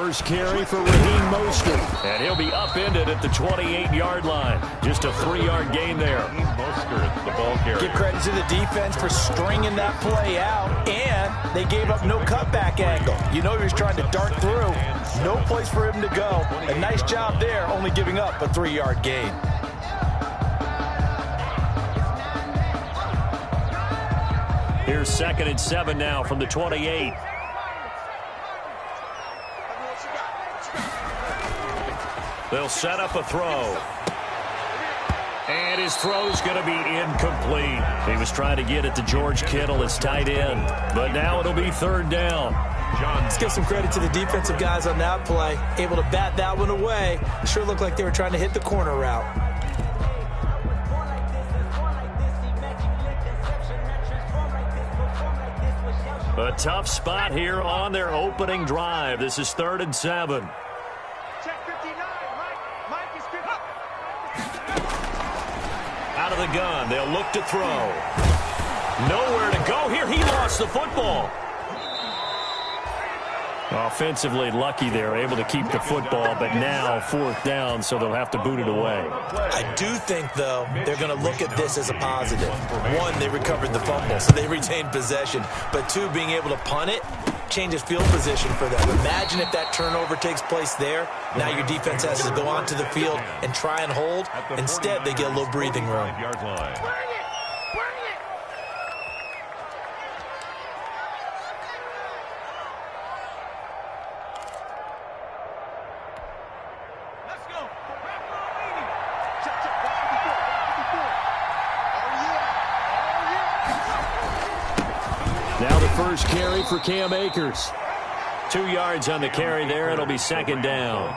first carry for Raheem Mostert. And he'll be upended at the 28-yard line. Just a 3-yard gain there. Mostert, the ball carrier. Give credit to the defense for stringing that play out, and they gave up no cutback angle. You know he was trying to dart through. No place for him to go. A nice job there, only giving up a 3-yard gain. Here's 2nd and 7 now from the 28. They'll set up a throw. And his throw's going to be incomplete. He was trying to get it to George Kittle, his tight end. But now it'll be 3rd down. Let's give some credit to the defensive guys on that play. Able to bat that one away. Sure looked like they were trying to hit the corner route. A tough spot here on their opening drive. This is 3rd and 7. Out of the gun. They'll look to throw. Nowhere to go here. He lost the football. Offensively lucky they're able to keep the football, but now 4th down, so they'll have to boot it away. I do think, though, they're going to look at this as a positive. 1, they recovered the fumble, so they retained possession. But 2, being able to punt it changes field position for them. Imagine if that turnover takes place there. Now your defense has to go onto the field and try and hold. Instead, they get a little breathing room. Now the first carry for Cam Akers. 2 yards on the carry there. It'll be 2nd down.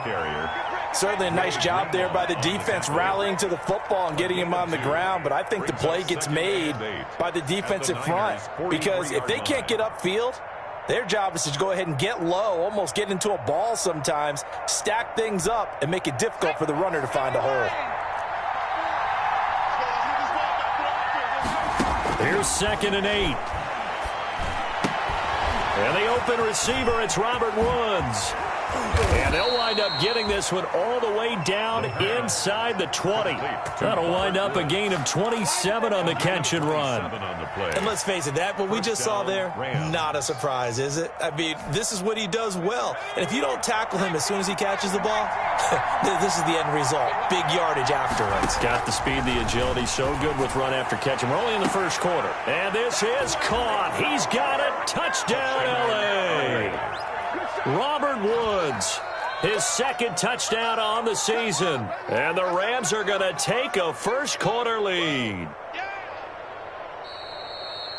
Certainly a nice job there by the defense rallying to the football and getting him on the ground, but I think the play gets made by the defensive front because if they can't get upfield, their job is to go ahead and get low, almost get into a ball sometimes, stack things up, and make it difficult for the runner to find a hole. Here's 2nd and 8. And the open receiver, it's Robert Woods. And they'll wind up getting this one all the way down inside the 20. That'll wind up a gain of 27 on the catch and run. And let's face it, that what we just saw there, not a surprise, is it? I mean, this is what he does well. And if you don't tackle him as soon as he catches the ball, this is the end result. Big yardage afterwards. Got the speed, the agility, so good with run after catch. And we're only in the 1st quarter. And this is caught. He's got it. Touchdown, L.A. Robert Woods, his 2nd touchdown on the season. And the Rams are going to take a 1st quarter lead.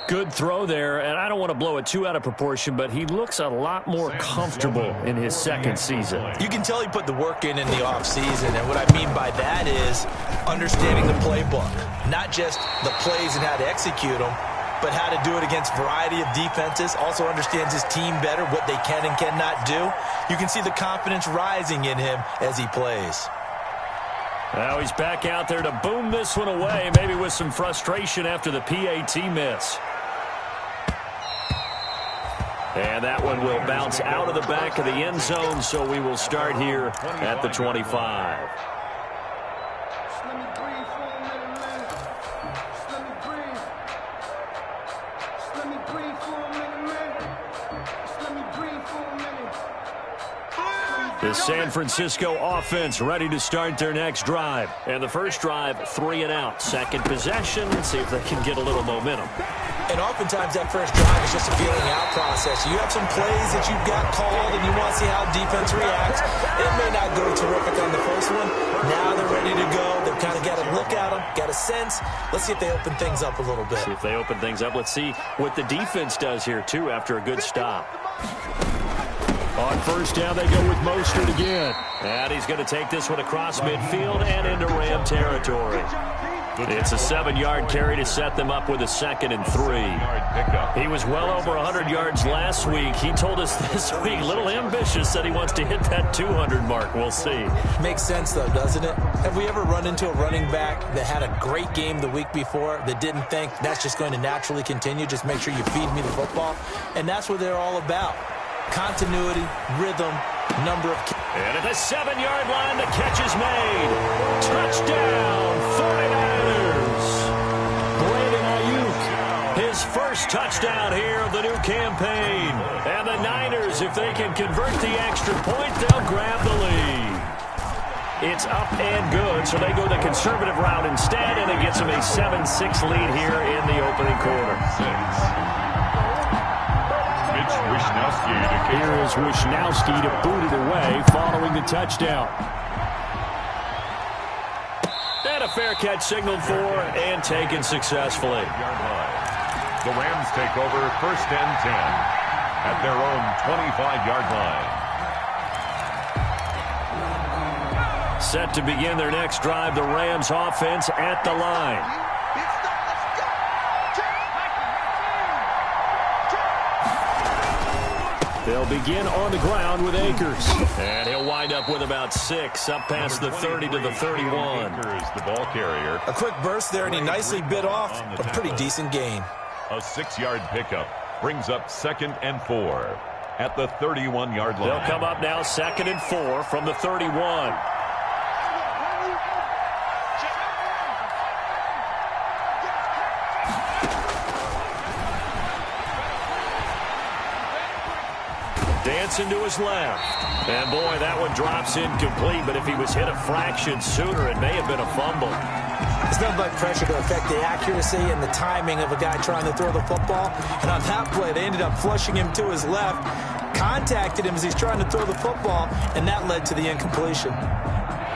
Good throw there, and I don't want to blow it too out of proportion, but he looks a lot more comfortable in his 2nd season. You can tell he put the work in the offseason, and what I mean by that is understanding the playbook. Not just the plays and how to execute them, but how to do it against a variety of defenses. Also understands his team better, what they can and cannot do. You can see the confidence rising in him as he plays. Now he's back out there to boom this one away, maybe with some frustration after the PAT miss. And that one will bounce out of the back of the end zone, so we will start here at the 25. The San Francisco offense ready to start their next drive. And the first drive, 3 and out. 2nd possession. Let's see if they can get a little momentum. And oftentimes that first drive is just a feeling out process. You have some plays that you've got called and you want to see how defense reacts. It may not go terrific on the first one. Now they're ready to go. They've kind of got to look at them, got a sense. Let's see if they open things up a little bit. See if they open things up. Let's see what the defense does here, too, after a good stop. On 1st down, they go with Mostert again. And he's going to take this one across midfield and into Ram territory. It's a 7-yard carry to set them up with a 2nd and 3. He was well over 100 yards last week. He told us this week, a little ambitious, said he wants to hit that 200 mark. We'll see. Makes sense, though, doesn't it? Have we ever run into a running back that had a great game the week before that didn't think that's just going to naturally continue? Just make sure you feed me the football. And that's what they're all about. Continuity, rhythm, And at the 7-yard line, the catch is made. Touchdown, 49ers. Brandon Ayuk, his first touchdown here of the new campaign. And the Niners, if they can convert the extra point, they'll grab the lead. It's up and good, so they go the conservative route instead, and it gets them a 7-6 lead here in the opening quarter. Here is Wishnowski to boot it away following the touchdown. And a fair catch signaled for and taken successfully. The Rams take over 1st and 10 at their own 25-yard line. Set to begin their next drive, the Rams offense at the line. They'll begin on the ground with Akers. And he'll wind up with about 6, up past the 30 to the 31. Akers, the ball carrier. A quick burst there, and he nicely bit off a pretty decent gain. A 6-yard pickup brings up 2nd and 4 at the 31-yard line. They'll come up now 2nd and 4 from the 31. Dancing to his left. And, boy, that one drops incomplete, but if he was hit a fraction sooner, it may have been a fumble. It's nothing but pressure to affect the accuracy and the timing of a guy trying to throw the football. And on that play, they ended up flushing him to his left, contacted him as he's trying to throw the football, and that led to the incompletion.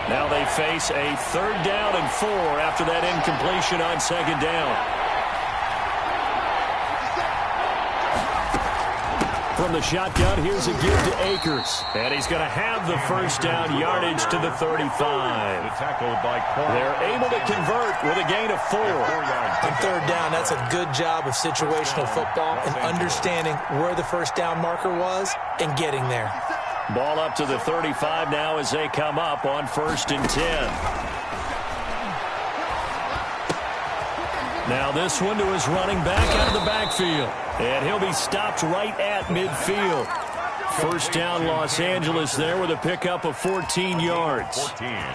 Now they face a 3rd down and 4 after that incompletion on 2nd down. From the shotgun, here's a give to Akers. And he's going to have the 1st down yardage to the 35. They're able to convert with a gain of 4. On 3rd down, that's a good job of situational football and understanding where the 1st down marker was and getting there. Ball up to the 35 now as they come up on 1st and 10. Now this one to his running back out of the backfield. And he'll be stopped right at midfield. 1st down Los Angeles there with a pickup of 14 yards.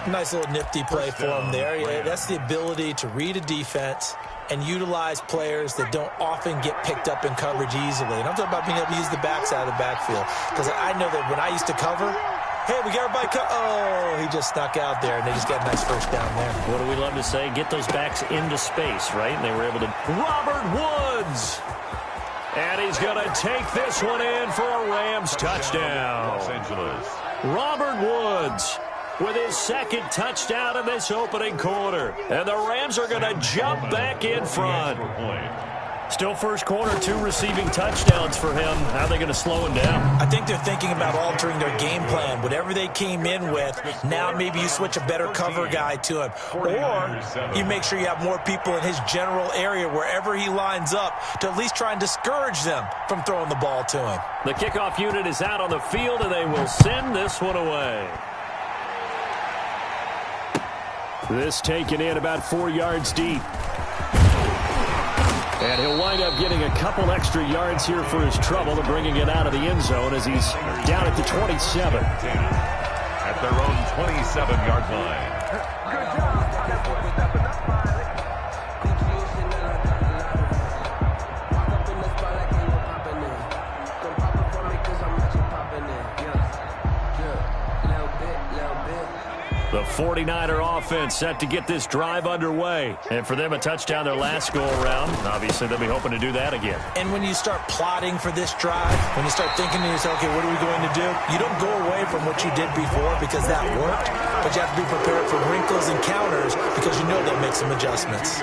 Nice little nifty play for him there. Yeah, that's the ability to read a defense and utilize players that don't often get picked up in coverage easily. And I'm talking about being able to use the backside of the backfield. Because I know that when I used to cover, hey, we got everybody oh, he just snuck out there, and they just got a nice 1st down there. What do we love to say? Get those backs into space, right? And they were able to. Robert Woods! And he's going to take this one in for a Rams touchdown. Los Angeles. Robert Woods with his 2nd touchdown in this opening quarter. And the Rams are going to jump back in front. Still first quarter, 2 receiving touchdowns for him. How are they going to slow him down? I think they're thinking about altering their game plan. Whatever they came in with, now maybe you switch a better cover guy to him. Or you make sure you have more people in his general area wherever he lines up to at least try and discourage them from throwing the ball to him. The kickoff unit is out on the field, and they will send this one away. This taken in about 4 yards deep. And he'll wind up getting a couple extra yards here for his trouble and bringing it out of the end zone as he's down at the 27. At their own 27-yard line. Good job. The 49er offense set to get this drive underway. And for them, a touchdown their last go-around. Obviously, they'll be hoping to do that again. And when you start plotting for this drive, when you start thinking to yourself, okay, what are we going to do? You don't go away from what you did before because that worked, but you have to be prepared for wrinkles and counters because you know they'll make some adjustments.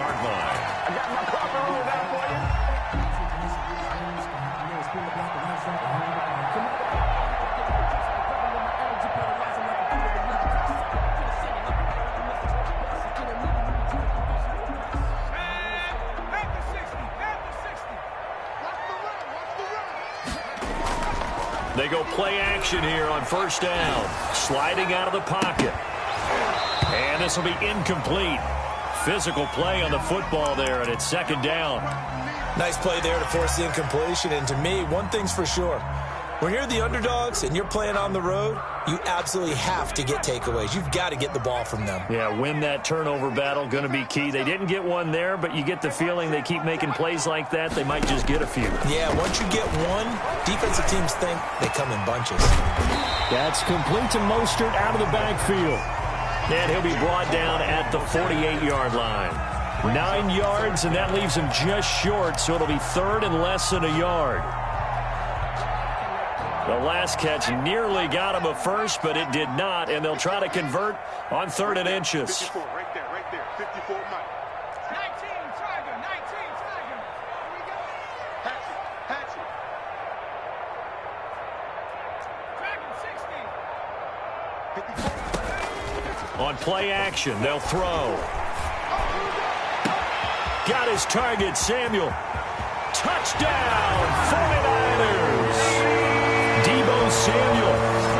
They go play action here on 1st down. Sliding out of the pocket. And this will be incomplete. Physical play on the football there, and it's 2nd down. Nice play there to force the incompletion. And to me, one thing's for sure. When you're the underdogs and you're playing on the road, you absolutely have to get takeaways. You've got to get the ball from them. Yeah, win that turnover battle, going to be key. They didn't get one there, but you get the feeling they keep making plays like that, they might just get a few. Yeah, once you get one, defensive teams think they come in bunches. That's complete to Mostert out of the backfield. And he'll be brought down at the 48-yard line. 9 yards, and that leaves him just short, so it'll be third and less than a yard. The last catch nearly got him a first, but it did not, and they'll try to convert on 3rd and inches. 54, right there. 54, Mike. 19, Tiger, 19, Tiger. Here we go. Hatchet. Dragon, 60. 54. On play action, they'll throw. Got his target, Samuel. Touchdown, 49ers. Deebo Samuel,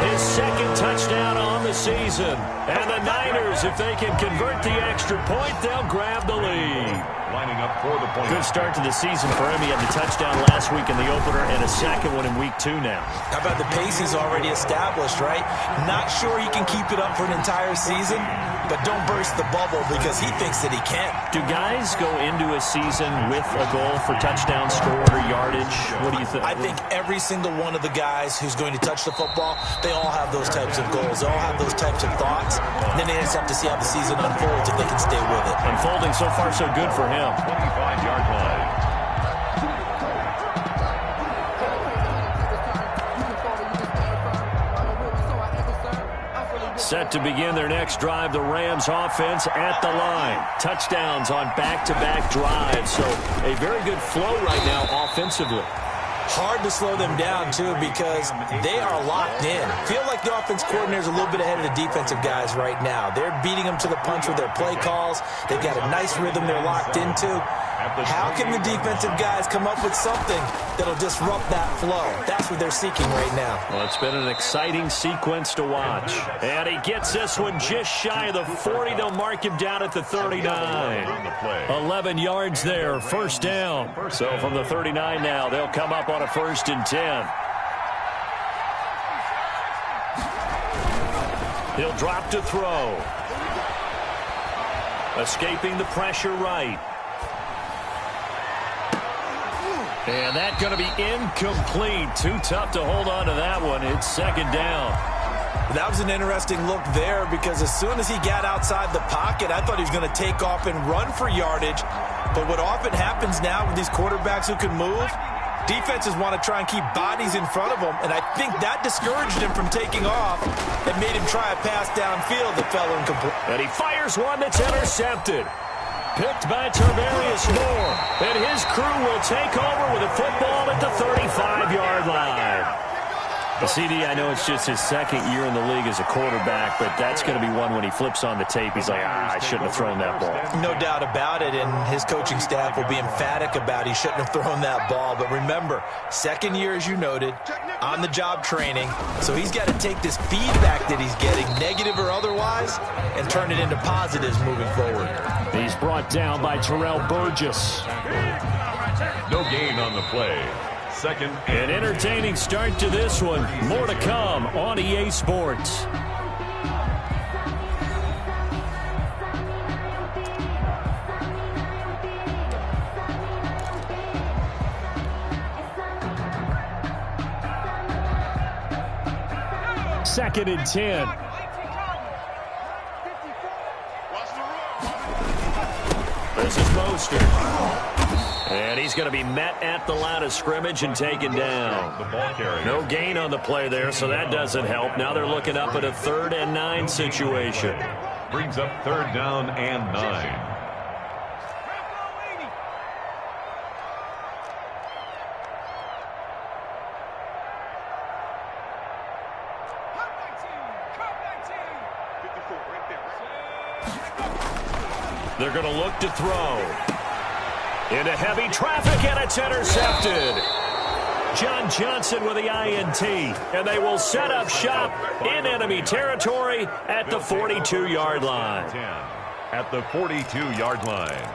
his second touchdown on the season. And the Niners, if they can convert the extra point, they'll grab the lead. Lining up for the point. Good start to the season for him. He had the touchdown last week in the opener and a second one in week 2 now. How about the pace he's already established, right? Not sure he can keep it up for an entire season, but don't burst the bubble because he thinks that he can. Do guys go into a season with a goal for touchdown scored or yardage? What do you think? I think every single one of the guys who's going to touch the football, they all have those types of goals. They all have those types of thoughts. And then they just have to see how the season unfolds if they can stay with it. Unfolding so far so good for him. 25-yard line. Set to begin their next drive, the Rams offense at the line. Touchdowns on back-to-back drives, so a very good flow right now offensively. Hard to slow them down, too, because they are locked in. Feel like the offense coordinator is a little bit ahead of the defensive guys right now. They're beating them to the punch with their play calls. They've got a nice rhythm they're locked into. How can the defensive guys come up with something that'll disrupt that flow? That's what they're seeking right now. Well, it's been an exciting sequence to watch. And he gets this one just shy of the 40. They'll mark him down at the 39. 11 yards there, first down. So from the 39 now, they'll come up on a 1st and 10. He'll drop to throw. Escaping the pressure right. And that's going to be incomplete. Too tough to hold on to that one. It's 2nd down. That was an interesting look there because as soon as he got outside the pocket, I thought he was going to take off and run for yardage. But what often happens now with these quarterbacks who can move, defenses want to try and keep bodies in front of them, and I think that discouraged him from taking off and made him try a pass downfield that fell incomplete. And he fires one that's intercepted. Picked by Tarvarius Moore. And his crew will take over with a football at the 35-yard line. The CD, I know it's just his 2nd year in the league as a quarterback, but that's going to be one when he flips on the tape. He's like, I shouldn't have thrown that ball. No doubt about it, and his coaching staff will be emphatic about he shouldn't have thrown that ball. But remember, 2nd year, as you noted, on-the-job training, so he's got to take this feedback that he's getting, negative or otherwise, and turn it into positives moving forward. He's brought down by Terrell Burgess. No gain on the play. 2nd An entertaining start to this one. More to come on EA Sports. Second and 10. This is Mostert. And he's going to be met at the line of scrimmage and taken down. The ball carrier. No gain on the play there, so that doesn't help. Now they're looking up at a 3rd and 9 situation. Brings up 3rd down and 9. They're going to look to throw. Into heavy traffic, and it's intercepted. John Johnson with the INT, and they will set up shop in enemy territory at the 42-yard line. At the 42-yard line.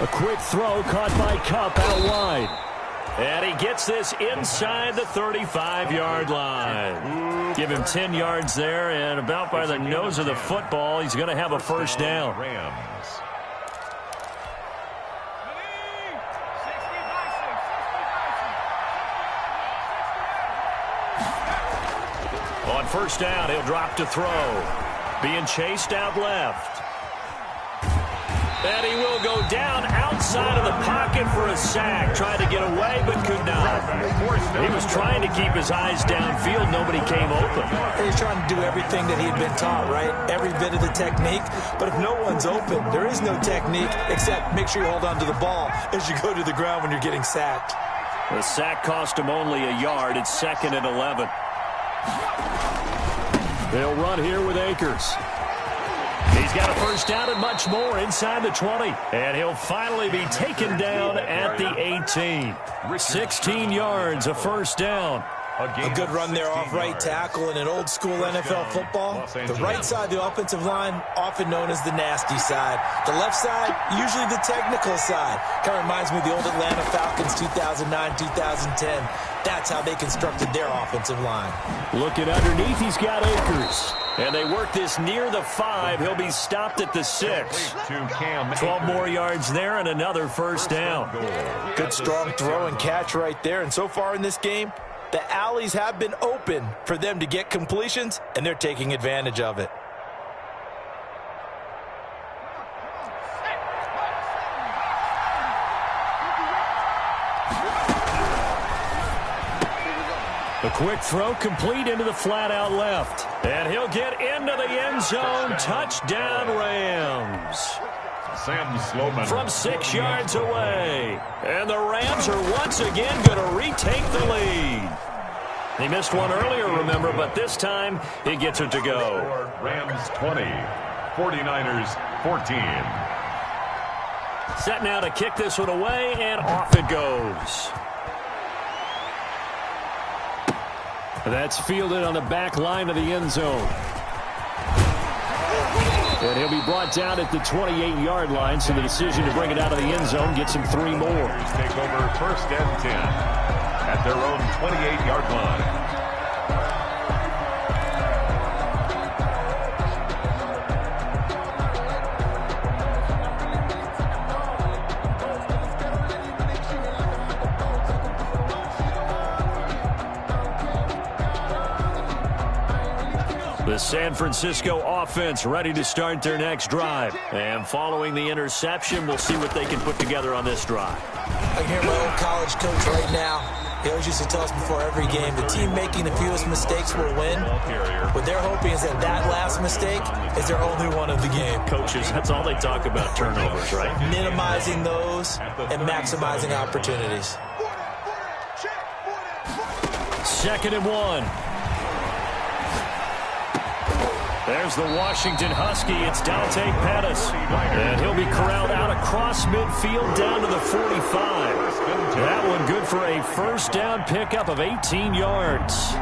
A quick throw caught by Cup out wide. And he gets this inside the 35-yard line. Give him 10 yards there, and about by the nose of the football, he's going to have a first down. On first down, he'll drop to throw. Being chased out left. And he will go down outside of the pocket for a sack. Tried to get away, but could not. He was trying to keep his eyes downfield. Nobody came open. He's trying to do everything that he had been taught, right? Every bit of the technique. But if no one's open, there is no technique except make sure you hold on to the ball as you go to the ground when you're getting sacked. The sack cost him only a yard. It's 2nd and 11. They'll run here with Akers. He's got a first down and much more inside the 20. And he'll finally be taken down at the 18. 16 yards, a first down. A good run there off right tackle in an old-school NFL football. The right side of the offensive line, often known as the nasty side. The left side, usually the technical side. Kind of reminds me of the old Atlanta Falcons 2009-2010. That's how they constructed their offensive line. Looking underneath, he's got Akers. And they work this near the 5. He'll be stopped at the 6. 12 more yards there and another first down. Good strong throw and catch right there. And so far in this game, the alleys have been open for them to get completions, and they're taking advantage of it. A quick throw complete into the flat out left. And he'll get into the end zone. Touchdown, Rams. Sam Sloman. From 6 yards away. And the Rams are once again going to retake the lead. They missed one earlier, remember, but this time he gets it to go. Rams 20, 49ers 14. Set now to kick this one away, and off it goes. That's fielded on the back line of the end zone. And he'll be brought down at the 28-yard line, so the decision to bring it out of the end zone gets him 3 more. Take over 1st and 10 at their own 28-yard line. The San Francisco offense ready to start their next drive. And following the interception, we'll see what they can put together on this drive. I can hear my old college coach right now. He always used to tell us before every game, the team making the fewest mistakes will win. What they're hoping is that that last mistake is their only one of the game. Coaches, that's all they talk about, turnovers, right? Minimizing those and maximizing opportunities. 2nd and 1. There's the Washington Husky. It's Dante Pettis. And he'll be corralled out across midfield down to the 45. That one good for a first down pickup of 18 yards.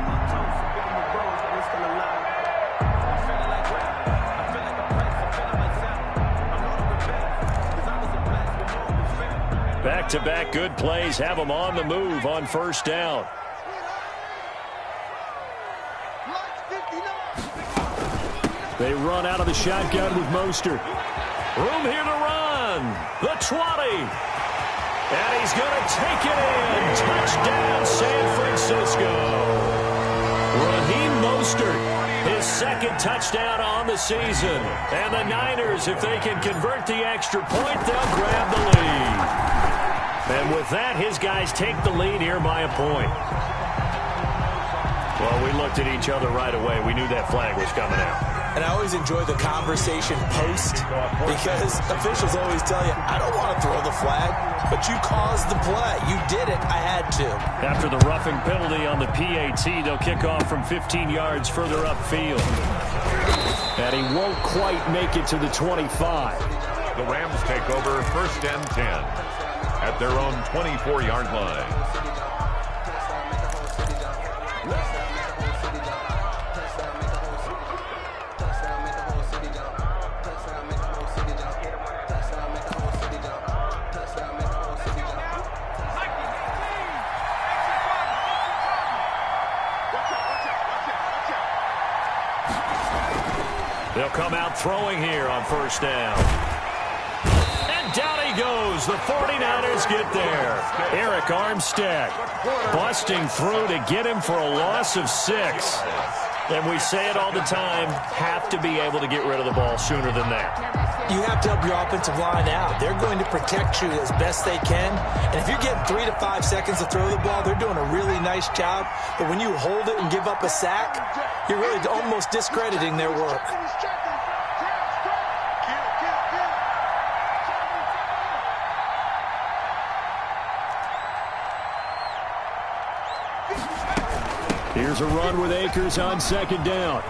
Back-to-back good plays have them on the move on first down. They run out of the shotgun with Mostert. Room here to run. The 20. And he's going to take it in. Touchdown, San Francisco. Raheem Mostert, his 2nd touchdown on the season. And the Niners, if they can convert the extra point, they'll grab the lead. And with that, his guys take the lead here by a point. Well, we looked at each other right away. We knew that flag was coming out. And I always enjoy the conversation post because officials always tell you, I don't want to throw the flag, but you caused the play. You did it. I had to. After the roughing penalty on the PAT, they'll kick off from 15 yards further upfield. And he won't quite make it to the 25. The Rams take over 1st and 10 at their own 24-yard line. They'll come out throwing here on first down. And down he goes. The 49ers get there. Eric Armstead busting through to get him for a loss of 6. And we say it all the time, have to be able to get rid of the ball sooner than that. You have to help your offensive line out. They're going to protect you as best they can. And if you're getting 3 to 5 seconds to throw the ball, they're doing a really nice job. But when you hold it and give up a sack, you're really almost discrediting their work. Here's a run with Akers on second down.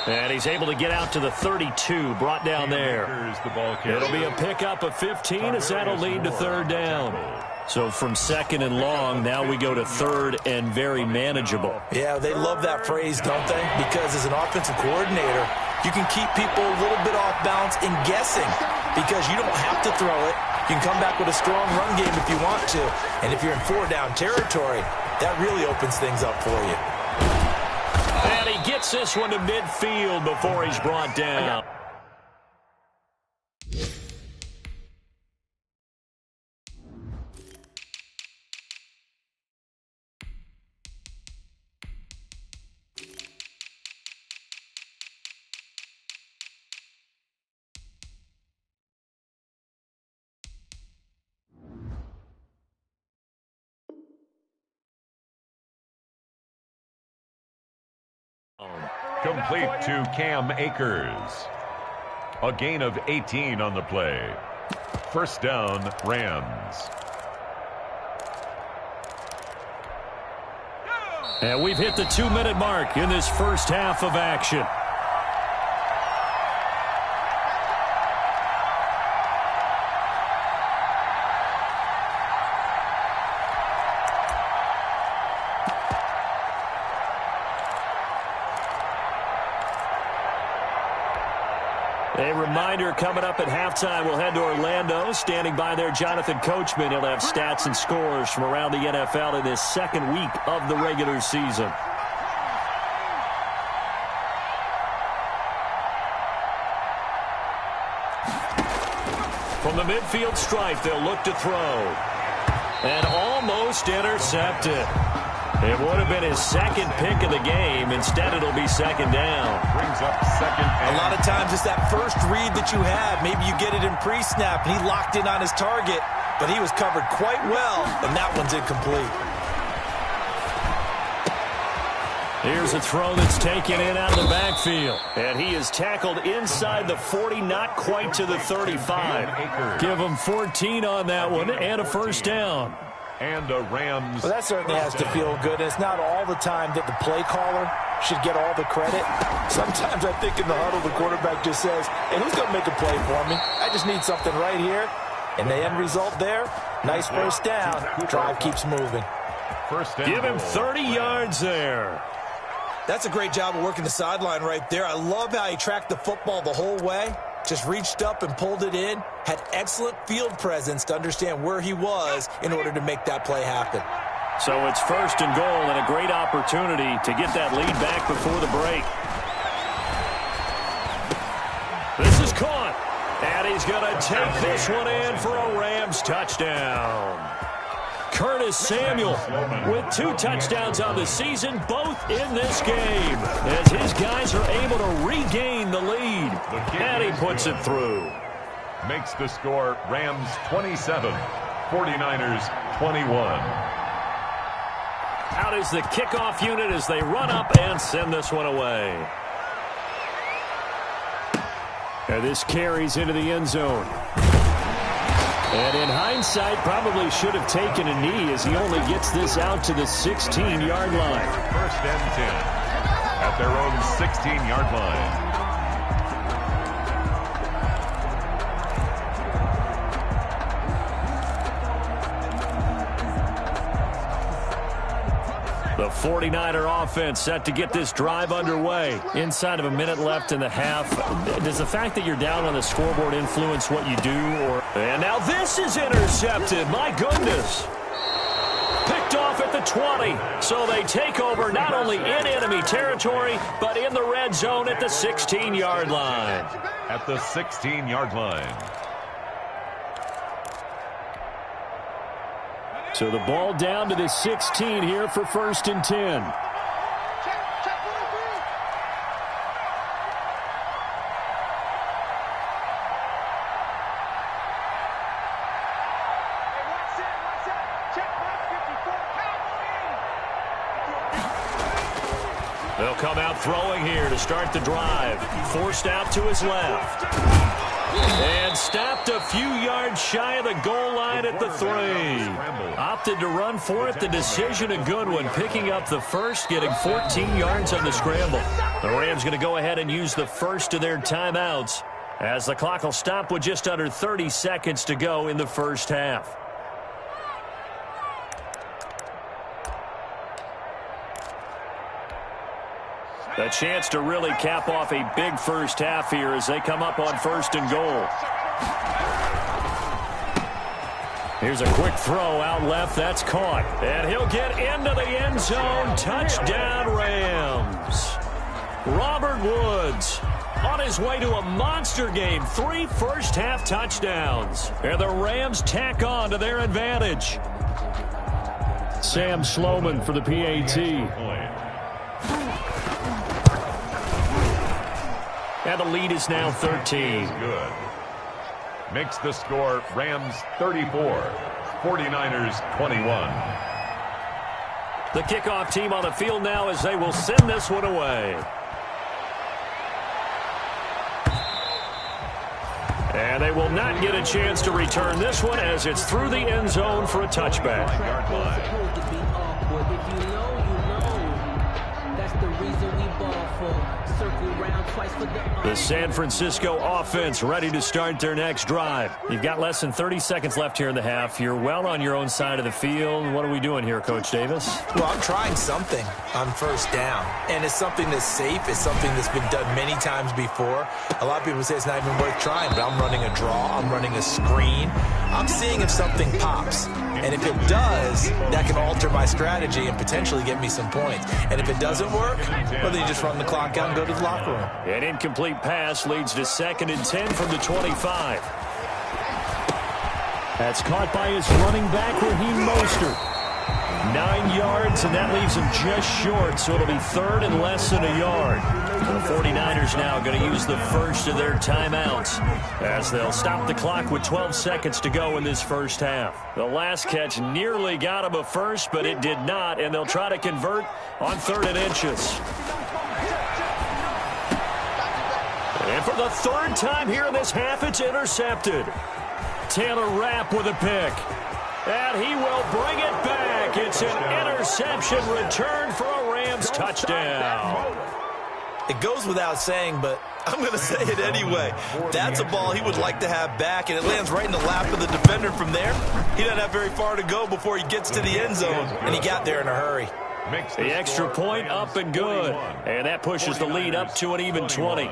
And he's able to get out to the 32, brought down there. It'll be a pickup of 15 as that'll lead to third down. So from second and long, now we go to third and very manageable. Yeah, they love that phrase, don't they? Because as an offensive coordinator, you can keep people a little bit off balance in guessing because you don't have to throw it. You can come back with a strong run game if you want to. And if you're in 4-down territory, that really opens things up for you. And he gets this one to midfield before he's brought down. Complete to Cam Akers. A gain of 18 on the play. First down, Rams. And we've hit the 2-minute mark in this first half of action. A reminder coming up at halftime, we'll head to Orlando. Standing by there, Jonathan Coachman. He'll have stats and scores from around the NFL in this second week of the regular season. From the midfield stripe, they'll look to throw. And almost intercepted. It would have been his second pick of the game. Instead, it'll be second down. Brings up second. A lot of times it's that first read that you have. Maybe you get it in pre-snap, and he locked in on his target, but he was covered quite well, and that one's incomplete. Here's a throw that's taken in out of the backfield. And he is tackled inside the 40, not quite to the 35. Give him 14 on that one and a first down. And a Rams. Well, that certainly has to feel good. And it's not all the time that the play caller should get all the credit. Sometimes I think in the huddle, the quarterback just says, hey, who's going to make a play for me? I just need something right here. And the end result there, nice first down. Drive keeps moving. First down. Give him 30 yards there. That's a great job of working the sideline right there. I love how he tracked the football the whole way. Just reached up and pulled it in. Had excellent field presence to understand where he was in order to make that play happen. So it's first and goal and a great opportunity to get that lead back before the break. This is caught. And he's going to take this one in for a Rams touchdown. Curtis Samuel with 2 touchdowns on the season, both in this game, as his guys are able to regain the lead. And he puts it through. Makes the score Rams 27, 49ers 21. Out is the kickoff unit as they run up and send this one away. And this carries into the end zone. And in hindsight, probably should have taken a knee as he only gets this out to the 16-yard line. First and 10 at their own 16-yard line. The 49er offense set to get this drive underway. Inside of a minute left in the half. Does the fact that you're down on the scoreboard influence what you do? And now this is intercepted. My goodness. Picked off off at the 20. So they take over not only in enemy territory, but in the red zone at the 16-yard line. At the 16-yard line. So the ball down to the 16 here for 1st and 10. They'll come out throwing here to start the drive. Forced out to his left. And stopped a few yards shy of the goal line at the 3. Opted to run for it. The decision a good one. Picking up the first, getting 14 yards on the scramble. The Rams going to go ahead and use the first of their timeouts as the clock will stop with just under 30 seconds to go in the first half. A chance to really cap off a big first half here as they come up on 1st and goal. Here's a quick throw out left. That's caught. And he'll get into the end zone. Touchdown, Rams. Robert Woods on his way to a monster game. 3 first-half touchdowns. And the Rams tack on to their advantage. Sam Sloman for the PAT. And the lead is now 13. Good. Makes the score Rams 34, 49ers 21. The kickoff team on the field now as they will send this one away. And they will not get a chance to return this one as it's through the end zone for a touchback. The San Francisco offense ready to start their next drive. You've got less than 30 seconds left here in the half. You're well on your own side of the field. What are we doing here, Coach Davis? Well, I'm trying something on 1st down, and it's something that's safe. It's something that's been done many times before. A lot of people say it's not even worth trying, but I'm running a draw. I'm running a screen. I'm seeing if something pops. And if it does, that can alter my strategy and potentially get me some points. And if it doesn't work, well, then you just run the clock out and go to the locker room. An incomplete pass leads to 2nd and 10 from the 25. That's caught by his running back, Raheem Mostert. 9 yards, and that leaves him just short, so it'll be 3rd and less than a yard. The 49ers now going to use the first of their timeouts as they'll stop the clock with 12 seconds to go in this first half. The last catch nearly got him a first, but it did not, and they'll try to convert on 3rd and inches. And for the 3rd time here in this half, it's intercepted. Taylor Rapp with a pick. And he will bring it back. It's an interception return for a Rams touchdown. It goes without saying, but I'm going to say it anyway. That's a ball he would like to have back, and it lands right in the lap of the defender from there. He doesn't have very far to go before he gets to the end zone, and he got there in a hurry. The extra point up and good. And that pushes the lead up to an even 20.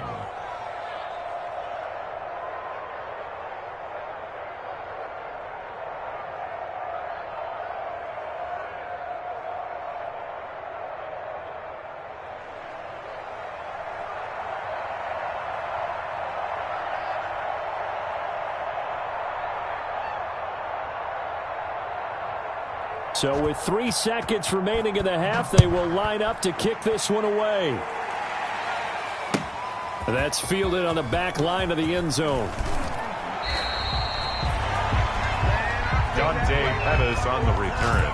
So with 3 seconds remaining in the half, they will line up to kick this one away. That's fielded on the back line of the end zone. Dante Pettis on the return.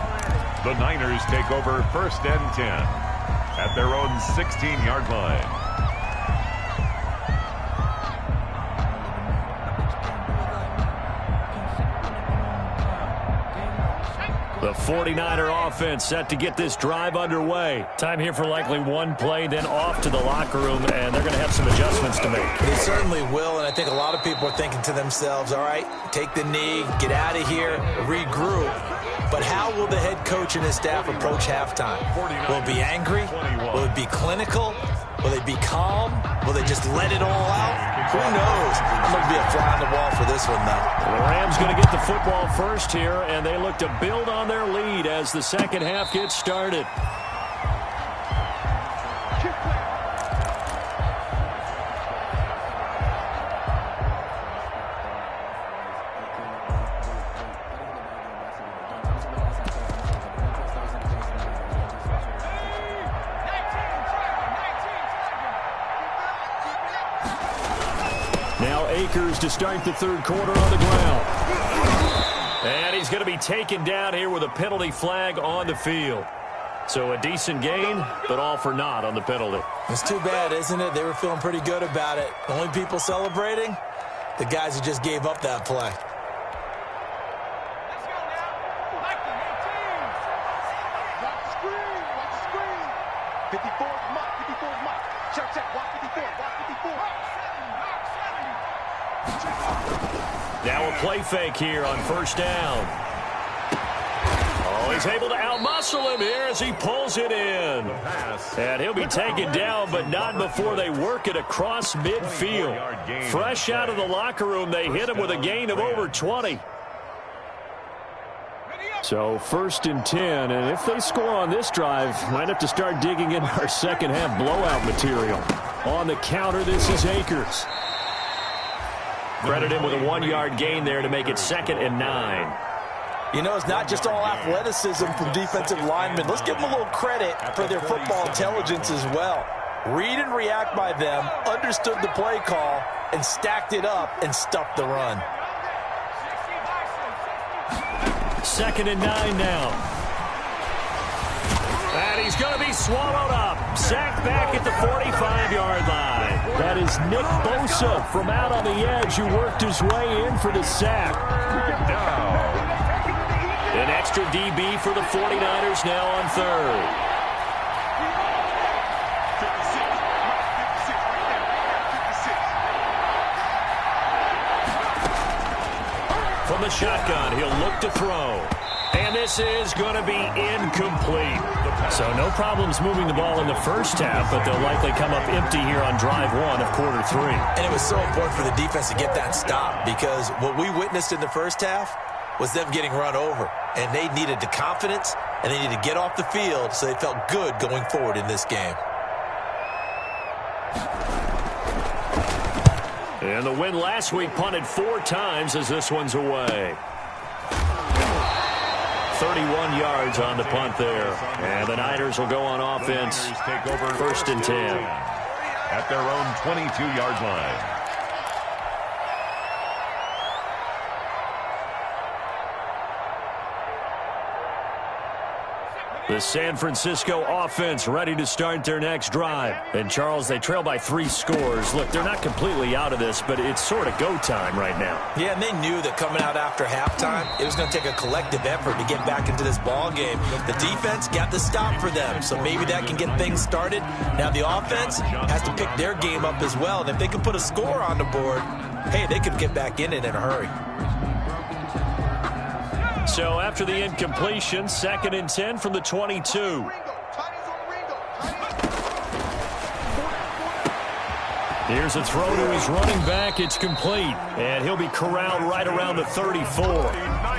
The Niners take over 1st and 10 at their own 16-yard line. The 49er offense set to get this drive underway. Time here for likely one play, then off to the locker room, and they're going to have some adjustments to make. They certainly will, and I think a lot of people are thinking to themselves, all right, take the knee, get out of here, regroup. But how will the head coach and his staff approach halftime? Will it be angry? Will it be clinical? Will they be calm? Will they just let it all out? Who knows? I'm going to be a fly on the wall for this one, though. The Rams going to get the football first here, and they look to build on their lead as the second half gets started. Akers to start the third quarter on the ground. And he's going to be taken down here with a penalty flag on the field. So a decent gain, but all for naught on the penalty. It's too bad, isn't it? They were feeling pretty good about it. Only people celebrating? The guys who just gave up that play. Let's go now. Mikey, 18. Watch the screen. Watch the screen. 54 is Mike. 54 is Mike. Check, check. Watch 54. Watch 54. Now a play fake here on first down. Oh, he's able to outmuscle him here as he pulls it in. And he'll be taken down, but not before they work it across midfield. Fresh out of the locker room, they hit him with a gain of over 20. So 1st and 10, and if they score on this drive, might have to start digging in our second half blowout material. On the counter, this is Akers. Credit him with a 1-yard gain there to make it 2nd and 9. You know, it's not just all athleticism from defensive linemen. Let's give them a little credit for their football intelligence as well. Read and react by them, understood the play call, and stacked it up and stuffed the run. 2nd and 9 now. And he's going to be swallowed up. Sacked back at the 45-yard line. That is Nick Bosa from out on the edge who worked his way in for the sack. An extra DB for the 49ers now on 3rd. From the shotgun, he'll look to throw. And this is going to be incomplete. So no problems moving the ball in the first half, but they'll likely come up empty here on drive 1 of quarter 3. And it was so important for the defense to get that stop because what we witnessed in the first half was them getting run over. And they needed the confidence, and they needed to get off the field so they felt good going forward in this game. And the win last week punted 4 times as this one's away. 31 yards on the punt there. And the Niners will go on offense. Take over 1st and 10. At their own 22-yard line. The San Francisco offense ready to start their next drive. And, Charles, they trail by 3 scores. Look, they're not completely out of this, but it's sort of go time right now. Yeah, and they knew that coming out after halftime, it was going to take a collective effort to get back into this ball game. The defense got the stop for them, so maybe that can get things started. Now the offense has to pick their game up as well, and if they can put a score on the board, hey, they could get back in it in a hurry. So after the incompletion, 2nd and 10 from the 22. Here's a throw to his running back. It's complete. And he'll be corralled right around the 34.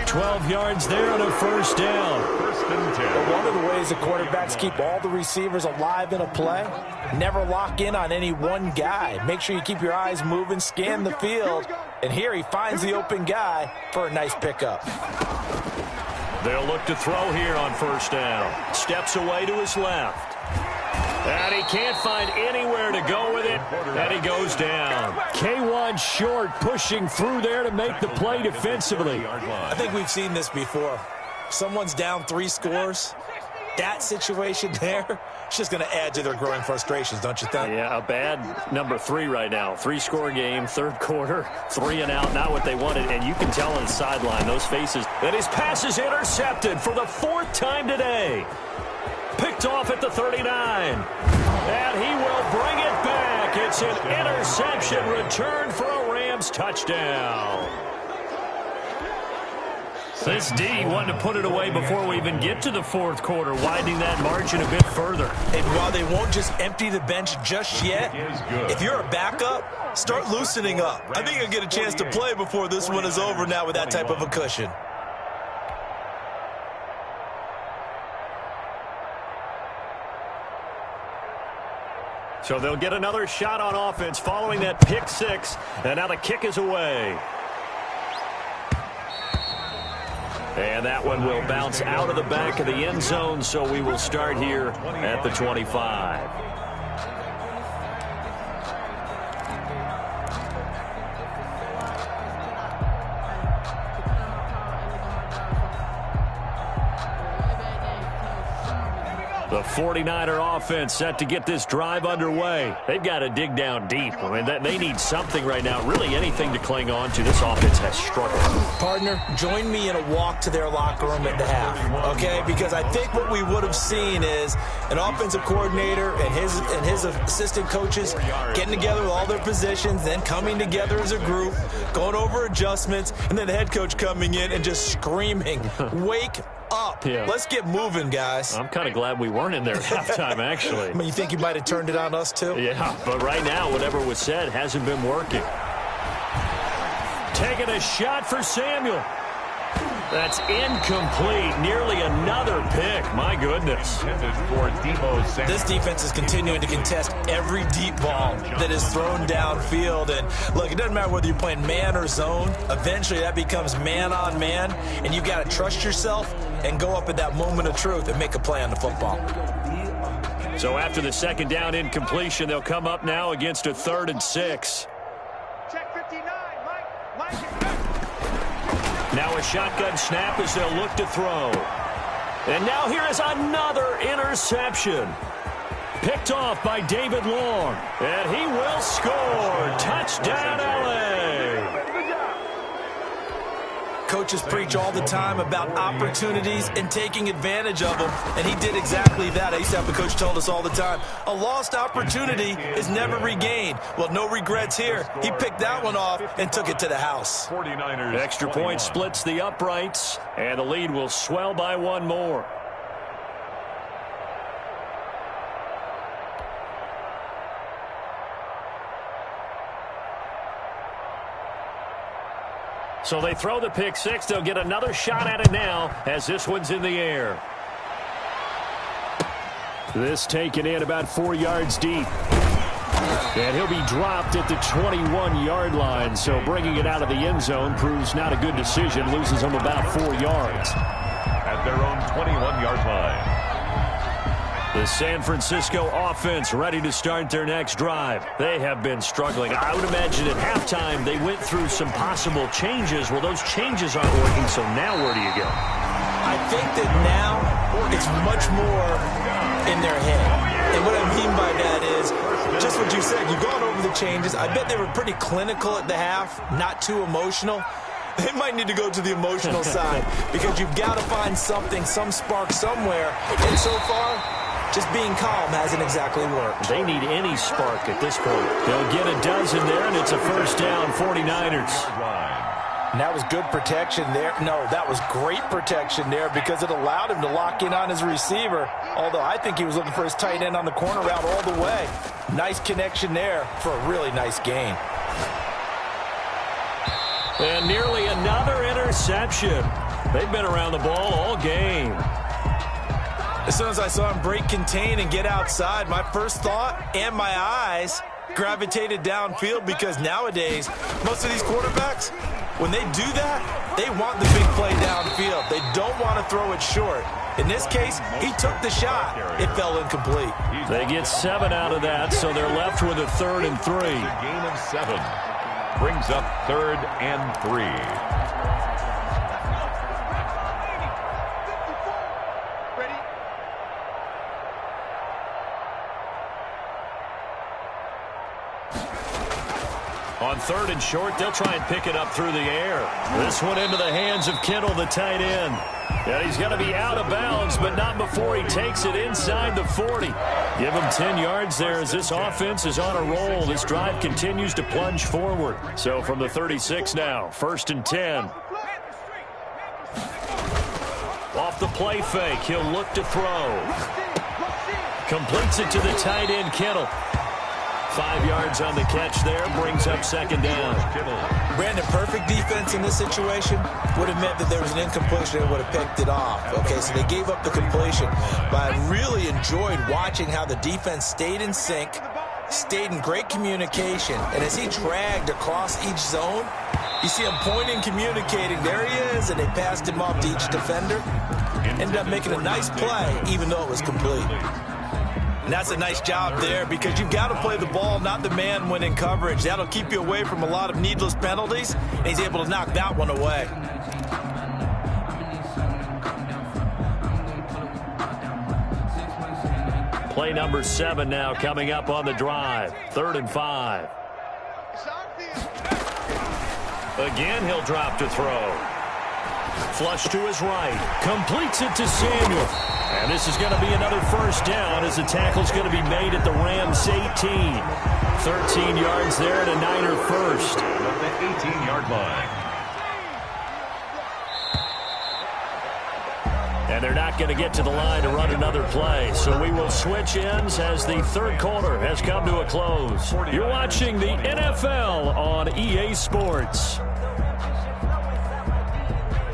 12 yards there on a 1st down. 1st and 10. But one of the ways the quarterbacks keep all the receivers alive in a play, never lock in on any one guy. Make sure you keep your eyes moving, scan the field. And here he finds the open guy for a nice pickup. They'll look to throw here on 1st down. Steps away to his left. And he can't find anywhere to go with it. And he goes down. K1 Short pushing through there to make the play defensively. I think we've seen this before. Someone's down 3 scores. That situation there, it's just going to add to their growing frustrations, don't you think? Yeah, a bad number 3 right now. 3-score game, 3rd quarter, 3 and out, not what they wanted. And you can tell on the sideline, those faces. And his pass is intercepted for the 4th time today. Picked off at the 39. And he will bring it back. It's an interception return for a Rams touchdown. This D wanted to put it away before we even get to the fourth quarter, widening that margin a bit further. And while they won't just empty the bench just yet, if you're a backup, start loosening up. I think you'll get a chance to play before this one is over now with that type of a cushion. So they'll get another shot on offense following that pick six, and now the kick is away. And that one will bounce out of the back of the end zone, so we will start here at the 25. The 49er offense set to get this drive underway. They've got to dig down deep. I mean, they need something right now, really anything to cling on to. This offense has struggled. Partner, join me in a walk to their locker room at the half, okay? Because I think what we would have seen is an offensive coordinator and his assistant coaches getting together with all their positions, then coming together as a group, going over adjustments, and then the head coach coming in and just screaming, wake up. Yeah. Let's get moving, guys. I'm kind of glad we weren't in there at halftime, actually. I mean, you think you might have turned it on us, too? Yeah, but right now, whatever was said hasn't been working. Taking a shot for Samuel. That's incomplete. Nearly another pick. My goodness. This defense is continuing to contest every deep ball that is thrown downfield. And, look, it doesn't matter whether you're playing man or zone. Eventually, that becomes man on man. And you've got to trust yourself and go up at that moment of truth and make a play on the football. So after the second down incompletion, they'll come up now against a 3rd and 6. Check 59, Mike. Now a shotgun snap as they'll look to throw. And now here is another interception. Picked off by David Long. And he will score. Touchdown, L.A. Coaches preach all the time about opportunities and taking advantage of them, and he did exactly that. I used to have a coach told us all the time, a lost opportunity is never regained. Well, no regrets here. He picked that one off and took it to the house. 49ers. Extra point splits the uprights, and the lead will swell by one more. So they throw the pick six. They'll get another shot at it now as this one's in the air. This taken in about 4 yards deep. And he'll be dropped at the 21-yard line. So bringing it out of the end zone proves not a good decision. Loses them about 4 yards. At their own 21-yard line. The San Francisco offense ready to start their next drive. They have been struggling. I would imagine at halftime they went through some possible changes. Well, those changes aren't working, so now where do you go? I think that now it's much more in their head. And what I mean by that is just what you said. You've gone over the changes. I bet they were pretty clinical at the half, not too emotional. They might need to go to the emotional side because you've got to find something, some spark somewhere. And so far, just being calm hasn't exactly worked. They need any spark at this point. They'll get a dozen there, and it's a first down, 49ers. And that was good protection there. No, that was great protection there because it allowed him to lock in on his receiver, although I think he was looking for his tight end on the corner route all the way. Nice connection there for a really nice gain. And nearly another interception. They've been around the ball all game. As soon as I saw him break contain and get outside, my first thought and my eyes gravitated downfield because nowadays, most of these quarterbacks, when they do that, they want the big play downfield. They don't want to throw it short. In this case, he took the shot. It fell incomplete. They get 7 out of that, so they're left with a 3rd and 3. A gain of 7. Brings up 3rd and 3. On 3rd and short, they'll try and pick it up through the air. This one into the hands of Kittle, the tight end. And he's going to be out of bounds, but not before he takes it inside the 40. Give him 10 yards there as this offense is on a roll. This drive continues to plunge forward. So from the 36 now, 1st and 10. off the play fake. He'll look to throw. Completes it to the tight end, Kittle. 5 yards on the catch there, brings up second down. Brandon, perfect defense in this situation would have meant that there was an incompletion and would have picked it off. Okay, so they gave up the completion. But I really enjoyed watching how the defense stayed in sync, stayed in great communication, and as he dragged across each zone, you see him pointing, communicating. There he is, and they passed him off to each defender. Ended up making a nice play, even though it was complete. And that's a nice job there because you've got to play the ball, not the man when in coverage. That'll keep you away from a lot of needless penalties, and he's able to knock that one away. Play number 7 now coming up on the drive. 3rd and 5. Again, he'll drop to throw. Flush to his right. Completes it to Samuel. And this is going to be another first down as the tackle's going to be made at the Rams 18. 13 yards there and a Niner first. At the 18-yard line. And they're not going to get to the line to run another play. So we will switch ends as the third quarter has come to a close. You're watching the NFL on EA Sports.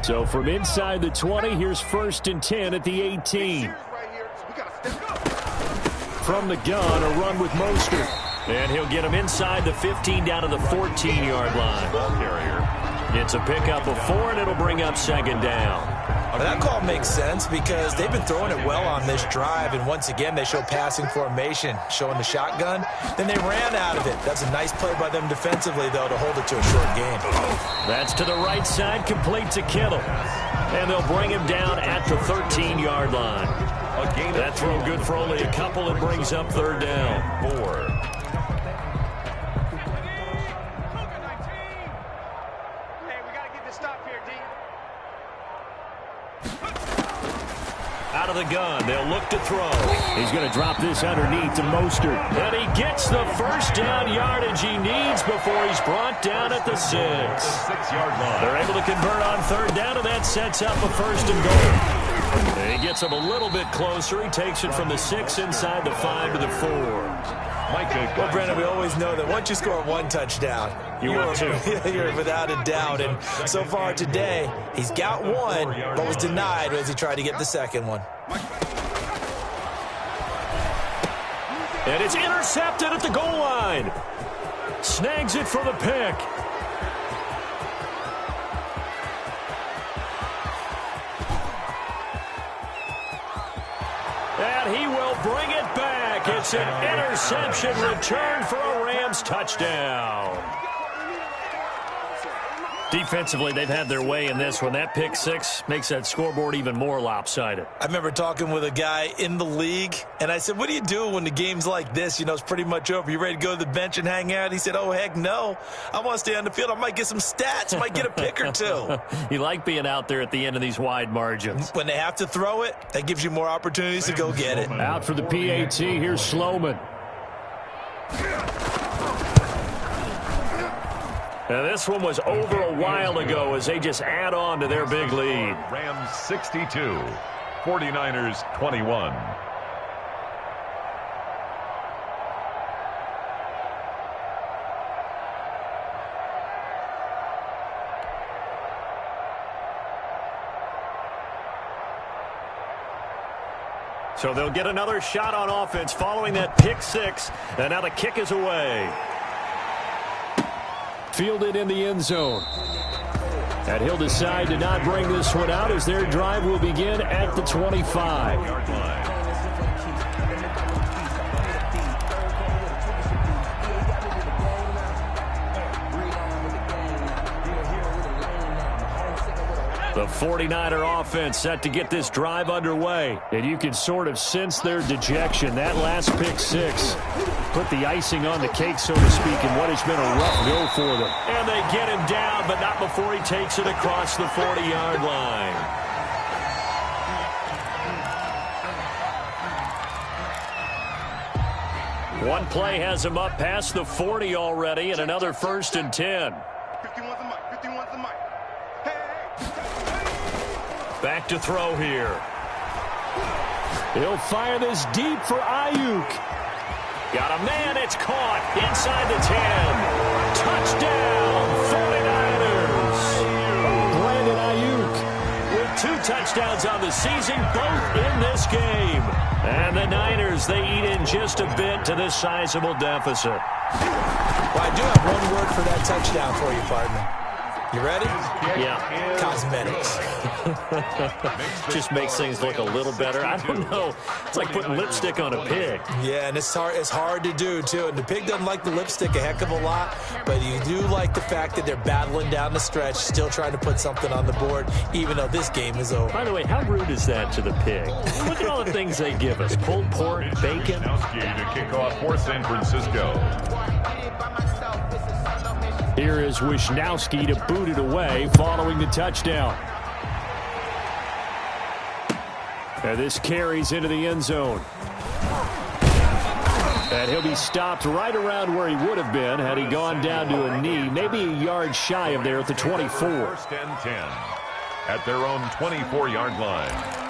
So from inside the 20, here's 1st and 10 at the 18. From the gun, a run with Mostert. And he'll get him inside the 15 down to the 14-yard line. Ball carrier. It's a pickup of 4, and it'll bring up second down. Well, that call makes sense because they've been throwing it well on this drive, and once again, they show passing formation, showing the shotgun. Then they ran out of it. That's a nice play by them defensively, though, to hold it to a short game. That's to the right side, complete to Kittle. And they'll bring him down at the 13-yard line. That throw good for only a couple. It brings up 3rd down. 4. Out of the gun, they'll look to throw. He's going to drop this underneath to Mostert. And he gets the first down yardage he needs before he's brought down at the 6-yard line. They're able to convert on 3rd down, and that sets up a 1st and goal. And he gets him a little bit closer. He takes it from the 6 inside the 5 to the 4. Well, Brandon, we always know that once you score 1 touchdown, you're without a doubt. And so far today, he's got 1, but was denied as he tried to get the second one. And it's intercepted at the goal line. Snags it for the pick. And he will bring it back. It's an interception return for a Rams touchdown. Defensively, they've had their way in this one. That pick 6 makes that scoreboard even more lopsided. I remember talking with a guy in the league, and I said, what do you do when the game's like this? You know, it's pretty much over. You ready to go to the bench and hang out? He said, oh, heck no. I want to stay on the field. I might get some stats. I might get a pick or 2. You like being out there at the end of these wide margins. When they have to throw it, that gives you more opportunities to go get it. Out for the PAT, here's Sloman. And this one was over a while ago as they just add on to their big lead. Rams 62, 49ers 21. So they'll get another shot on offense following that pick 6. And now the kick is away. Fielded in the end zone. And he'll decide to not bring this one out as their drive will begin at the 25. The 49er offense set to get this drive underway. And you can sort of sense their dejection. That last pick 6 put the icing on the cake, so to speak, in what has been a rough go for them. And they get him down, but not before he takes it across the 40-yard line. One play has him up past the 40 already, and another 1st and 10. Back to throw here. He'll fire this deep for Ayuk. Got a man. It's caught inside the 10. Touchdown, 49ers. Brandon Ayuk with 2 touchdowns on the season, both in this game. And the Niners, they eat in just a bit to this sizable deficit. Well, I do have one word for that touchdown for you, partner. You ready? Yeah. Cosmetics. Just makes things look a little better. I don't know. It's like putting lipstick on a pig. Yeah, and it's hard to do, too. And the pig doesn't like the lipstick a heck of a lot, but you do like the fact that they're battling down the stretch, still trying to put something on the board, even though this game is over. By the way, how rude is that to the pig? Look at all the things they give us. Pulled pork, bacon. To kick off for San Francisco. Here is Wisnowski to boot it away following the touchdown. And this carries into the end zone. And he'll be stopped right around where he would have been had he gone down to a knee, maybe a yard shy of there at the 24. First and 10 at their own 24-yard line.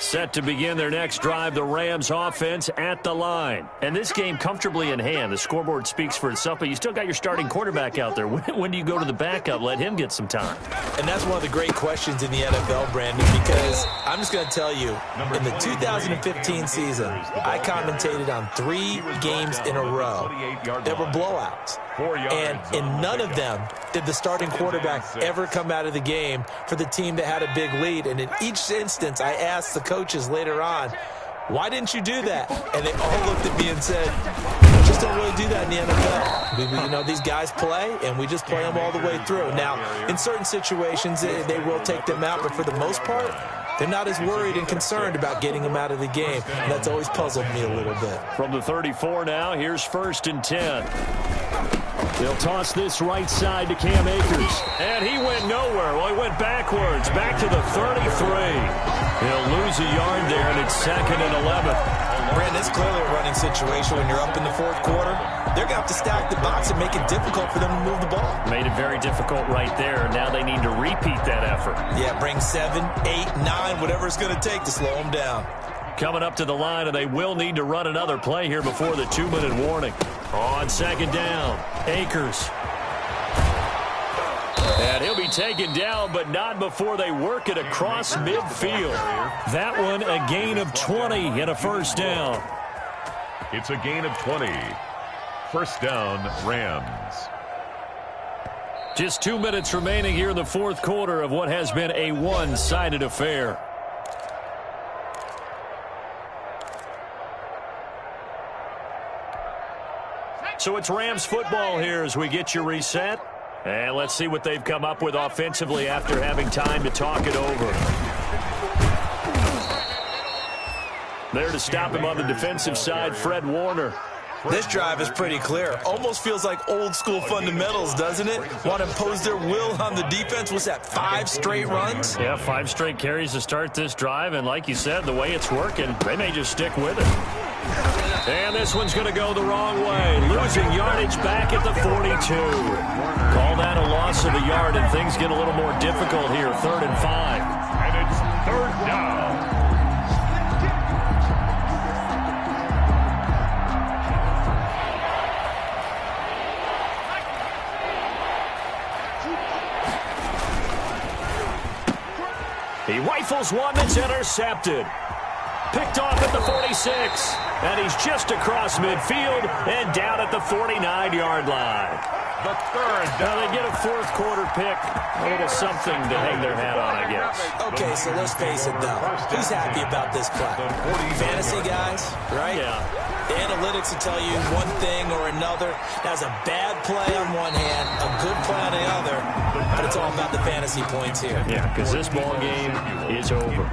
Set to begin their next drive, the Rams offense at the line. And this game comfortably in hand. The scoreboard speaks for itself, but you still got your starting quarterback out there. When do you go to the backup? Let him get some time. And that's one of the great questions in the NFL, Brandon, because I'm just going to tell you, in the 2015 season, I commentated on 3 games in a row. There were blowouts. And in none of them did the starting quarterback ever come out of the game for the team that had a big lead. And in each instance, I asked the coaches later on, why didn't you do that? And they all looked at me and said, we just don't really do that in the NFL. You know, these guys play, and we just play them all the way through. Now, in certain situations, they will take them out, but for the most part, they're not as worried and concerned about getting them out of the game. And that's always puzzled me a little bit. From the 34 now, here's 1st and 10. They'll toss this right side to Cam Akers. And he went nowhere. Well, he went backwards, back to the 33. He'll lose a yard there, and it's 2nd and 11. Brandon, it's clearly a running situation when you're up in the 4th quarter. They're going to have to stack the box and make it difficult for them to move the ball. Made it very difficult right there. Now they need to repeat that effort. Yeah, bring 7, 8, 9, whatever it's going to take to slow them down. Coming up to the line, and they will need to run another play here before the 2-minute warning. On 2nd down, Akers. And he'll be taken down, but not before they work it across midfield. That one a gain of 20 and a 1st down. It's a gain of 20. 1st down, Rams. Just 2 minutes remaining here in the 4th quarter of what has been a one-sided affair. So it's Rams football here as we get you reset. And let's see what they've come up with offensively after having time to talk it over. There to stop him on the defensive side, Fred Warner. This drive is pretty clear. Almost feels like old school fundamentals, doesn't it? Want to impose their will on the defense. Was that 5 straight runs? Yeah, 5 straight carries to start this drive. And like you said, the way it's working, they may just stick with it. And this one's going to go the wrong way. Losing yardage back at the 42. Call that a loss of a yard, and things get a little more difficult here. 3rd and 5. And it's 3rd down. He rifles one that's intercepted. Picked off at the 46. And he's just across midfield and down at the 49-yard line. The 3rd down. Now they get a 4th quarter pick. A little something to hang their hat on, I guess. Okay, so let's face it, though. Who's happy about this play? Fantasy guys, right? Yeah. The analytics will tell you one thing or another. That's a bad play on one hand, a good play on the other, but it's all about the fantasy points here. Yeah, because this ball game is over.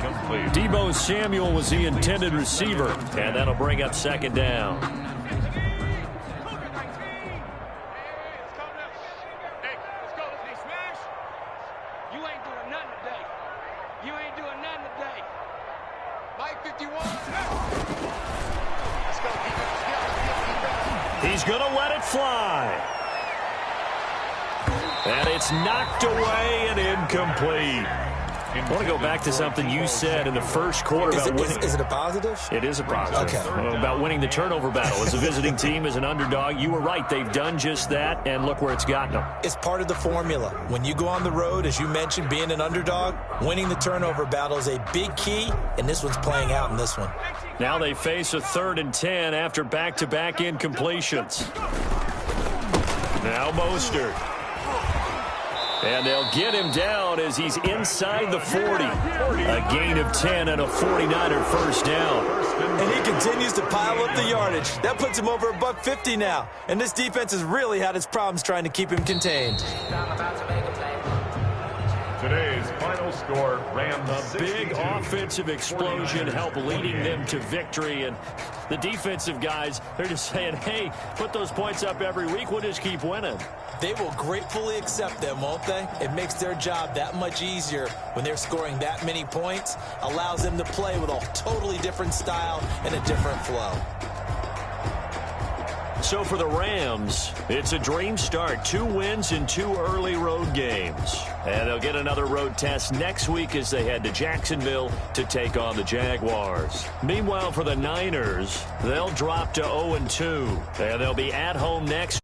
Deebo Samuel was the intended receiver, and that'll bring up 2nd down. He's going to let it fly. And it's knocked away and incomplete. I want to go back to something you said in the first quarter about winning. Is it a positive? It is a positive. Okay. About winning the turnover battle. As a visiting team, as an underdog, you were right. They've done just that, and look where it's gotten them. It's part of the formula. When you go on the road, as you mentioned, being an underdog, winning the turnover battle is a big key, and this one's playing out in this one. Now they face a 3rd and 10 after back-to-back incompletions. Now Mostert. And they'll get him down as he's inside the 40. A gain of 10 and a 49er first down. And he continues to pile up the yardage. That puts him over $150 now. And this defense has really had its problems trying to keep him contained. Today's final score, Rams A big offensive explosion helped leading them to victory. And the defensive guys, they're just saying, hey, put those points up every week. We'll just keep winning. They will gratefully accept them, won't they? It makes their job that much easier when they're scoring that many points. Allows them to play with a totally different style and a different flow. So for the Rams, it's a dream start. 2 wins in 2 early road games. And they'll get another road test next week as they head to Jacksonville to take on the Jaguars. Meanwhile, for the Niners, they'll drop to 0-2. And they'll be at home next